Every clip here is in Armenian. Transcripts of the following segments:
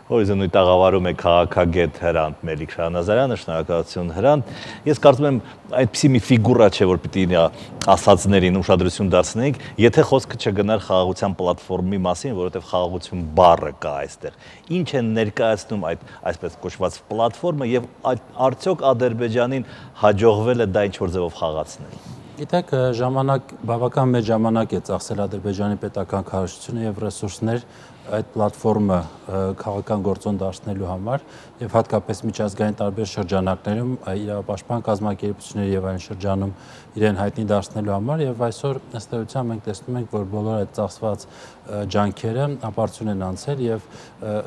Հորիզոնի տաղավարում է քաղաքագետ Հրանտ Մելիք Շահնազարյանը, շնորհակալություն Հրանտ։ Ես կարծում եմ այդպիսի մի ֆիգուրա չէ, որ պիտի ասածներին ուշադրություն դարձնենք, եթե խոսքը չգնար խաղաղության պլատֆորմի մասին, որովհետև խաղաղություն բառը կա այստեղ։ Ինչ են ներկայացնում այդ այսպես կոչված պլատֆորմը եւ արդյոք Ադրբեջանին հաջողվել է դա ինչ-որ ձևով խաղացնել։ Գիտեք, բավական մեծ ժամանակ է ծախսել Ադրբեջանի պետական քարոզչությունը եւ ռեսուրսներ այդ պլատֆորմը քաղաքական գործոն դարձնելու համար եւ հատկապես միջազգային տարբեր շրջանակներում իրավապաշտպան կազմակերպությունների եւ այլ շրջանում իրեն հայտնի դարձնելու համար եւ այսօր ըստ էության մենք տեսնում ենք, որ բոլոր այդ ծախսված ջանքերը ապարդյուն են անցել եւ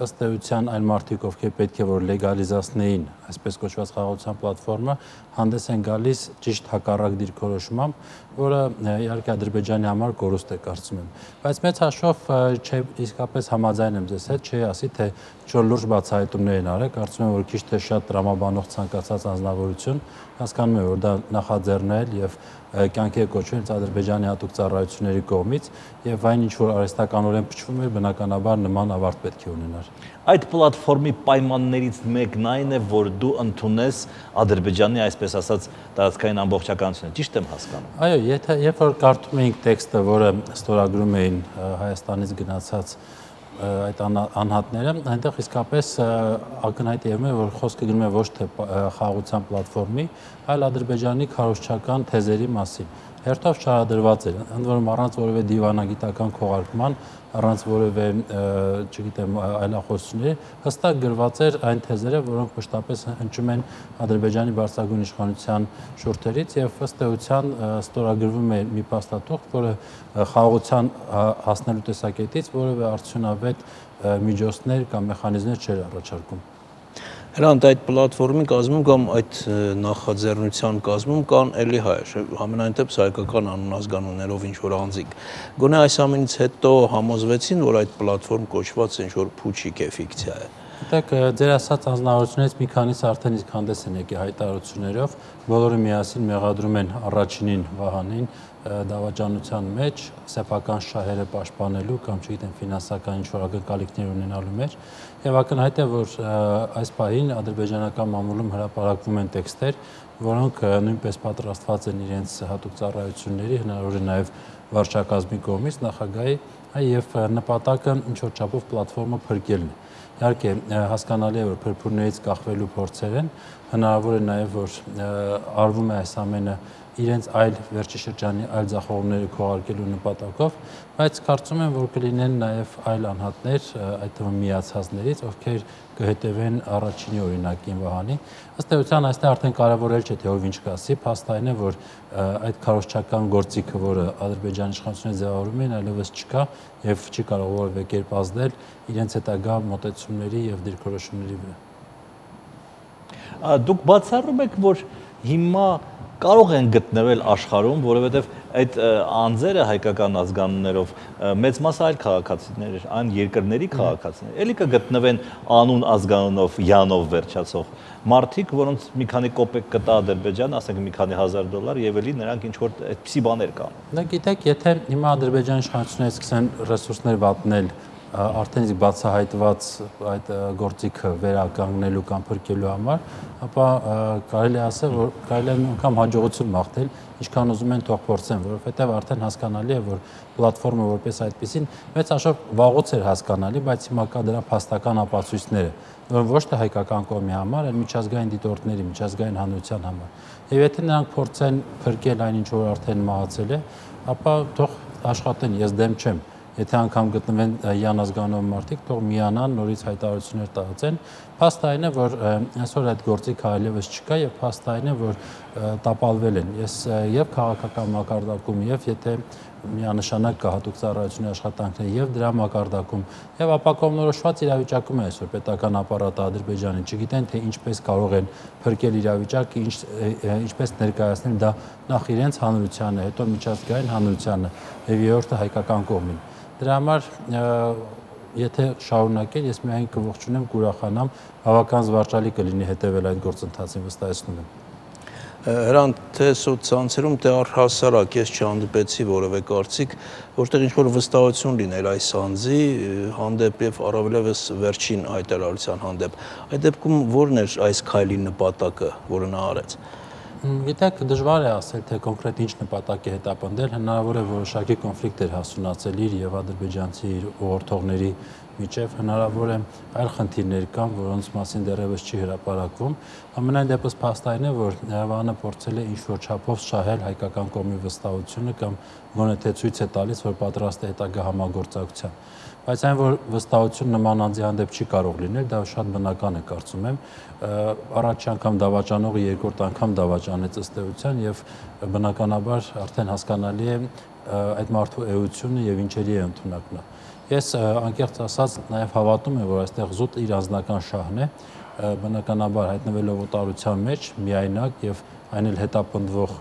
ըստ էության այն մարդիկ, ովքեր պետք է որ լեգալիզացնեին այսպես կոչված խաղաղության պլատֆորմը, հանդես են գալիս ճիշտ հակառակ դիրքորոշմամբ, որը իհարկե Ադրբեջանի համար կորուստ է կարծում եմ։ Բայց մեծ հաշվով չէ իսկապես համաձայն եմ ձեզ հետ, չի ասի թե ինչ-որ լուրջ բացահայտումներ են արել, կարծում եմ որ քիչ թե շատ տրամաբանող ցանկացած անձնավորություն հասկանում է որ դա նախաձեռնել եւ կյանքի է կոչվել Ադրբեջանի հատուկ ծառայությունների կողմից եւ այն ինչ որ արհեստականորեն փչվում է բնականաբար նման ավարտ պետք է ունենար։ Այդ պլատֆորմի պայմաններից մեկն այն է, որ դու ընդունես Ադրբեջանի այսպես ասած տարածքային ամբողջականությունը, ճիշտ եմ հասկանում։ Այո, երբ որ կարդում էինք տեքստը, որը ստորագրում էին Հայաստանից գնացած այդ անհատները, այնտեղ իսկապես ակնհայտ եղում է, որ խոսքը գնում է ոչ թե խաղաղության պլատֆորմի, այլ Ադրբեջանի քարոզչական թեզերի մասին։ Հերթով չարադրված էր, ընդ որում առանց որևէ դիվանագիտական քողարկման, առանց որևէ, չգիտեմ, այլախոսությունների, հստակ գրված էր այն թեզերը, որոնք մշտապես հնչում են Ադրբեջանի բարձրագույն իշխանության շուրթերից եւ ըստ էության ստորագրվում է մի փաստաթուղթ, որը խաղաղության հասնելու տեսակետից որևէ արդյունավետ միջոցներ կամ մեխանիզմներ չէր առաջարկում։ Հրանտ այդ պլատֆորմի կազմում կամ այդ նախաձեռնության կազմում կան էլի հայեր, համենայն դեպս հայկական անուն-ազգանուններով ինչ-որ անձիկ։ Գոնե այս ամենից հետո համոզվեցին, որ այդ պլատֆորմ կոչված ինչ-որ փուչիկ է, ֆիկցիա է։ Գիտեք, ձեր ասած անձնավորություններից մի քանիսը արդեն իսկ հանդես են եկել հայտարարություններով, բոլորը միասին մեղադրում են առաջինին Վահանին դավաճանության մեջ, սեփական շահերը պաշտպանելու կամ չգիտեմ ֆինանսական ինչ-որ ակնկալիքներ ունենալու մեջ, եւ ակնհայտ է, որ այս պահին ադրբեջանական մամուլում հրապարակվում են տեքստեր, որոնք նույնպես պատրաստված են իրենց հատուկ ծառայությունների, հնարավոր է նաեւ վարչակազմի կողմից նախագահի եւ նպատակը ինչ-որ չափով պլատֆորմը փրկելն է։ Իհարկե հասկանալի է, որ փրփուրներից կախվելու փորձեր են, հնարավոր է նաև, որ արվում է այս ամենը իրենց այլ վերջի շրջանի այլ ձախողումները քողարկելու նպատակով, բայց կարծում եմ, որ կլինեն նաև այլ անհատներ, այդ թվում միացածներից, ովքեր կհետևեն առաջինի օրինակին Վահանի։ Ըստ էության այստեղ արդեն կարևորել չէ, թե ով ինչ կասի, փաստ այն է, որ այդ քարոզչական գործիքը, որը Ադրբեջանի իշխանությունները ձևավորում են, այլևս չկա եւ չի կարող որևէ կերպ ազդել իրենց հետագա մոտեցումների եւ դիրքորոշումների վրա։ Դուք բացառում եք, որ հիմա կարող են գտնվել աշխարհում, որովհետև այդ անձերը հայկական ազգանուններով մեծ մասը այլ քաղաքացիներ, այն երկրների քաղաքացիներ, ելի կգտնվեն անուն ազգանունով յանով վերջացող մարդիկ, որոնց մի քանի կոպեկ կտա Ադրբեջան, ասենք մի քանի $1000 եւ էլի նրանք ինչ որ այդպիսի բաներ կան։ Դա գիտեք, եթե հիմա Ադրբեջանի իշխանությունները սկսեն ռեսուրսներ վատնել արդեն իսկ բացահայտված այդ գործիքը վերականգնելու կամ փրկելու համար, ապա կարելի է ասել, որ կարելի է անգամ հաջողություն մաղթել, ինչքան ուզում են թող փորձեն, որովհետև արդեն հասկանալի է, որ պլատֆորմը որպես այդպեսին մեծ հաշվով վաղուց էր հասկանալի, բայց հիմա կա դրա փաստական ապացույցները, որ ոչ թե հայկական կողմի համար, այլ միջազգային դիտորդների, միջազգային հանրության համար։ Եվ եթե նրանք փորձեն փրկել այն, ինչ որ արդեն մահացել է, ապա թող աշխատեն, ես դեմ չեմ։ Եթե անգամ գտնվեն յան ազգանով մարդիկ, թող միանան, նորից հայտարարություններ տարածեն։ Փաստը այն է, որ այսօր այդ գործիքը այլևս չկա եւ փաստը այն է, որ տապալվել են։ Ես եւ քաղաքական մակարդակում եւ եթե միանշանակ կա հատուկ ծառայությունների աշխատանքներ եւ դրա մակարդակում եւ ապակողմնորոշված իրավիճակում է այսօր պետական ապարատը Ադրբեջանի, չգիտեն թե ինչպես կարող են փրկել իրավիճակը, ինչպես ներկայացնել դա նախ իրենց հանրությանը, հետո միջազգային հանրությանը եւ երրորդը հայկական կողմին։ Դրա համար եթե շարունակել, ես միայն կողջունեմ, կուրախանամ, բավական զվարճալի կլինի հետևել այդ գործընթացին, վստահեցնում եմ։ Հրանտ թե սոցցանցերում թե առհասարակ ես չհանդիպեցի որևէ կարծիք, որտեղ ինչ-որ վստահություն լիներ այս անձի հանդեպ եւ առավելևս վերջին հայտարարության հանդեպ։ Այդ դեպքում ո՞րն էր այս քայլի նպատակը, որը նա արեց։ Գիտեք, դժվար է ասել, թե կոնկրետ ինչ նպատակ է հետապնդել, հնարավոր է որոշակի կոնֆլիկտ էր հասունացել իր եւ ադրբեջանցի ուղղորդողների միջև, հնարավոր է այլ խնդիրներ կան, որոնց մասին դեռևս չի հրապարակվում։ Ամենայն դեպս փաստային է, որ Երևանը փորձել է ինչ-որ չափով շահել հայկական կողմի վստահությունը կամ գոնե թե ցույց է տալիս, որ պատրաստ է հետագա համագործակցության։ Բայց այն, որ վստահություն նման անձի հանդեպ չի կարող լինել, դա շատ բնական է, կարծում եմ։ Առաջ անգամ դավաճանողը երկրորդ անգամ դավաճանեց ըստ էության եւ բնականաբար արդեն հասկանալի է այդ մարդու էությունը եւ ինչերի է ընդունակ նա։ Ես անկեղծ ասած նաեւ հավատում եմ, որ այստեղ զուտ իր անձնական շահն է, բնականաբար հայտնվելով օտարության մեջ, միայնակ եւ այն էլ հետապնդվող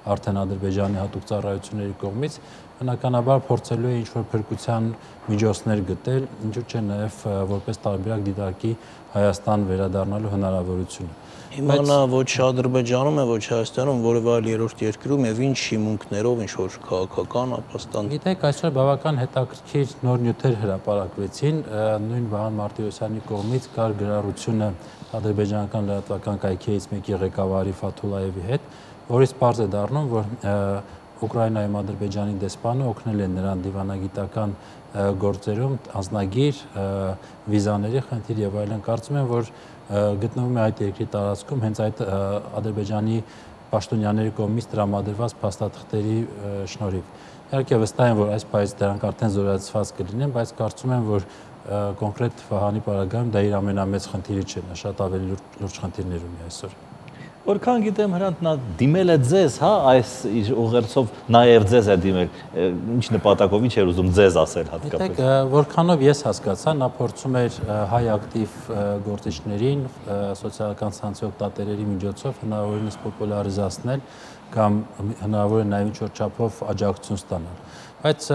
արդեն Ադրբեջանի հատուկ ծառայությունների կողմից բնականաբար փորձելու է ինչ-որ փրկության միջոցներ գտել, ինչու՞ չէ նաև որպես տարբերակ դիտարկի Հայաստան վերադառնալու հնարավորությունը։ Հիմա նա ոչ Ադրբեջանում է, ոչ Հայաստանում, որևէ այլ երրորդ երկրում եւ ինչ հիմունքներով, ինչ-որ քաղաքական ապաստան։ Գիտեք, այսօր բավական հետաքրքիր նոր նյութեր հրապարակվեցին, նույն Վահան Մարտիրոսյանի կողմից կար գրառությունը ադրբեջանական լրատվական կայքերից մեկի ղեկավարի Ֆաթուլաևի հետ, որից պարզ է դառնում, որ Ուկրաինայում Ադրբեջանի դեսպանը օգնել է նրան դիվանագիտական գործերում, անձնագիր, վիզաների խնդիր եւ այլն։ Կարծում եմ, որ գտնվում է այդ երկրի տարածքում հենց այդ Ադրբեջանի պաշտոնյաների կողմից տրամադրված փաստաթղթերի շնորհիվ։ Իհարկե վստահ եմ, որ այս պայծ դրանք արդեն զորացված կլինեն, բայց կարծում եմ, որ կոնկրետ Վահանի պարագայում դա իր ամենամեծ խնդիրը չէ, նա շատ ավելի լուրջ խնդիրներ ունի այսօր։ Որքան գիտեմ, Հրանտ նա դիմել է ձեզ, հա, այս իր ուղերձով նաև ձեզ է դիմել, ինչ նպատակով, ինչ էր ուզում ձեզ ասել հատկապես։ Գիտեք, որքանով ես հասկացա, նա փորձում էր հայ ակտիվ գործիչներին, սոցիալական ցանցօգտատերերի միջոցով հնարավորինս պոպուլարիզացնել կամ հնարավոր է նաև ինչ-որ չափով աջակցություն ստանալ։ Բայց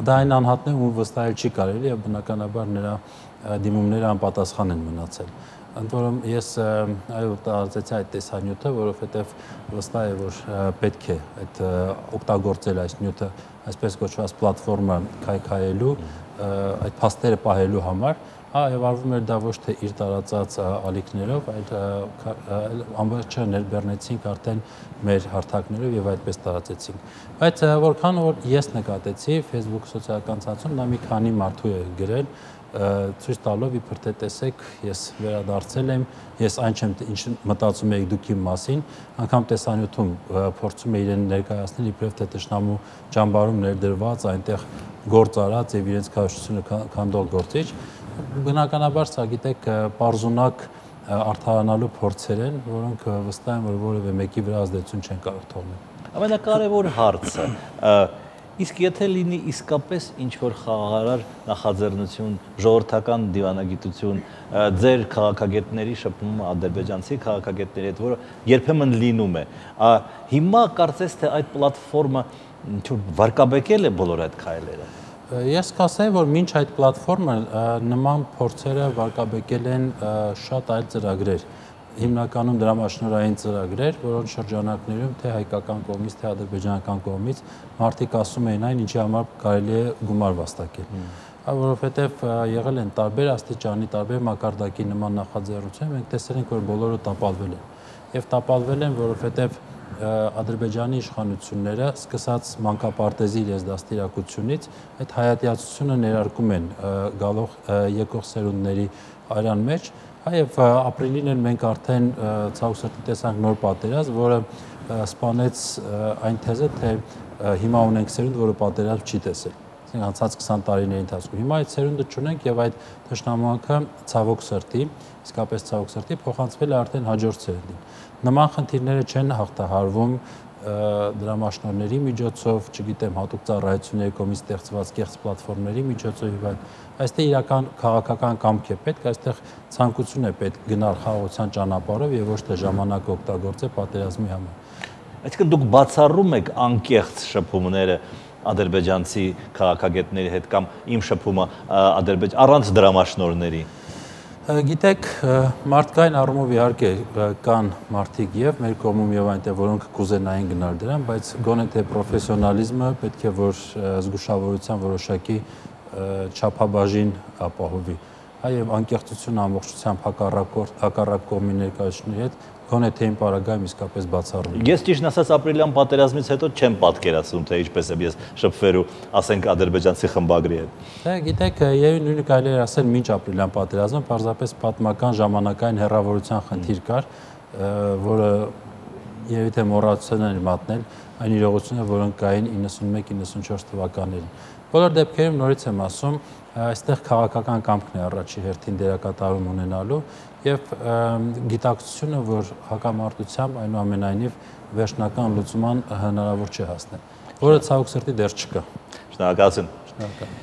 դա այն անհատն է, ում վստահել չի կարելի եւ բնականաբար նրա դիմումները անպատասխան են մնացել։ Ընդ որում ես այո տարածեցի այդ տեսանյութը, որովհետև վստահ է, որ պետք է այդ օգտագործել այս նյութը, այսպես կոչված պլատֆորմա քայքայելու, այդ փաստերը պահելու համար, եւ արվում էր դա ոչ թե իր տարածած ալիքներով, այլ ամբողջը ներբեռնեցինք արդեն մեր հարթակներով եւ այդպես տարածեցինք։ Բայց որքան որ ես նկատեցի Facebook սոցիալական ցանցում, նա մի քանի մարդու է գրել ցույց տալով իբր թե տեսեք, ես վերադարձել եմ, ես այն չեմ, ինչ մտածում եք դուք իմ մասին, անգամ տեսանյութում փորձում է իրեն ներկայացնել իբրև թե տշնամու ճամբարում ներդրված, այնտեղ գործ արած եւ իրենց քաշությունը քանդող գործիչ։ Բնականաբար սա գիտեք պարզունակ արդարանալու փորձեր են, որոնք վստահ եմ, որ որևէ մեկի վրա ազդեցություն չեն կարող թողնել։ Ամենակարևոր հարցը իսկ եթե լինի իսկապես ինչ-որ խաղաղարար նախաձեռնություն, ժողովրդական դիվանագիտություն, ձեր քաղաքագետների շփումը ադրբեջանցի քաղաքագետների հետ, որը երբեմն լինում է, հիմա կարծես թե այդ պլատֆորմը վարկաբեկել է բոլոր այդ քայլերը։ Ես կասեմ, որ մինչ այդ պլատֆորմը նման փորձերը վարկաբեկել են շատ այլ ծրագրեր, հիմնականում դրամաշնորհային ծրագրեր, որոնց շրջանակներում թե հայկական կողմից, թե ադրբեջանական կողմից մարդիկ ասում էին այն, ինչի համար կարելի է գումար վաստակել։ Որովհետև եղել են տարբեր աստիճանի, տարբեր մակարդակի նման նախաձեռնություններ, մենք տեսել ենք, որ բոլորը տապալվել են։ Եվ տապալվել են, որովհետև Ադրբեջանի իշխանությունները սկսած մանկապարտեզի լեզդաստիարակությունից այդ հայատյացությունը ներարկում են գալող եկող սերունդների արյան մեջ, եւ ապրիլին էլ մենք արդեն ցավոք սրտի տեսանք նոր պատերազմ, որը սպանեց այն թեզը, թե հիմա ունենք սերունդ, որը պատերազմ չի տեսել։ Անցած 20 տարիների ընթացքում հիմա այդ սերունդը չունենք եւ այդ թշնամանքը ցավոք սրտի, իսկապես ցավոք սրտի փոխանցվել է արդեն հաջորդ սերունդին։ Նման խնդիրները չեն հաղթահարվում դրամաշնորհների միջոցով, չգիտեմ, հատուկ ծառայությունների կողմից ստեղծված կեղծ պլատֆորմների միջոցով եւ այլն։ Այստեղ իրական քաղաքական կամք է պետք, այստեղ ցանկություն է պետք գնալ խաղաղության ճանապարհով եւ ոչ թե ժամանակ օգտագործել պատերազմի համար։ Այսինքն դուք բացառում եք անկեղծ շփումները ադրբեջանցի քաղաքագետների հետ կամ իմ շփումը առանց դրամաշնորհների։ Գիտեք, մարդկային առումով իհարկե կան մարդիկ եւ մեր կողմում եւ այնտեղ, որոնք կուզենային գնալ դրան, բայց գոնե թե պրոֆեսիոնալիզմը պետք է որ զգուշավորության որոշակի չափաբաժին ապահովի։ Այո, անկեղծությունը ամբողջությամբ հակառակ կողմի ներկայացնի հետ գոնե թե իմ պարագայում իսկապես բացառվում։ Ես ճիշտ ասած ապրիլյան պատերազմից հետո չեմ պատկերացնում, թե ինչպես եմ ես շփվելու, ասենք ադրբեջանցի խմբագրի հետ։ Դե գիտեք, եւ նույնը կարելի է ասել մինչ ապրիլյան պատերազմը պարզապես պատմական ժամանակային հեռավորության խնդիր կար, որը եւ եթե մոռացության էր մատնել այն իրողությունները, որոնք կային 91-94 թվականներին։ Բոլոր դեպքերում նորից եմ ասում, այստեղ քաղաքական կամքն է առաջի հերթին դերակատարում ունենալու եւ գիտակցությունը, որ հակամարտությամբ այնուամենայնիվ վերջնական լուծման հնարավոր չէ հասնել, որը ցավոք սրտի դեռ չկա։ Շնորհակալություն։ Շնորհակալ։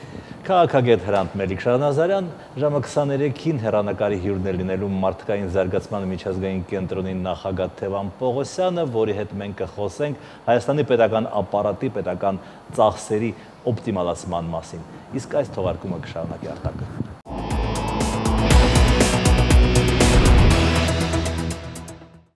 Քաղաքագետ Հրանտ Մելիք Շահնազարյան ժամը 23-ին հեռանկարի հյուրն էր լինելու մարդկային զարգացման միջազգային կենտրոնի նախագահ Թևան Պողոսյանը, որի հետ մենք կխոսենք Հայաստանի պետական ապարատի, պետական ծախսերի օպտիմալացման մասին։ Իսկ այս թողարկումը կշարունակի Արտակը։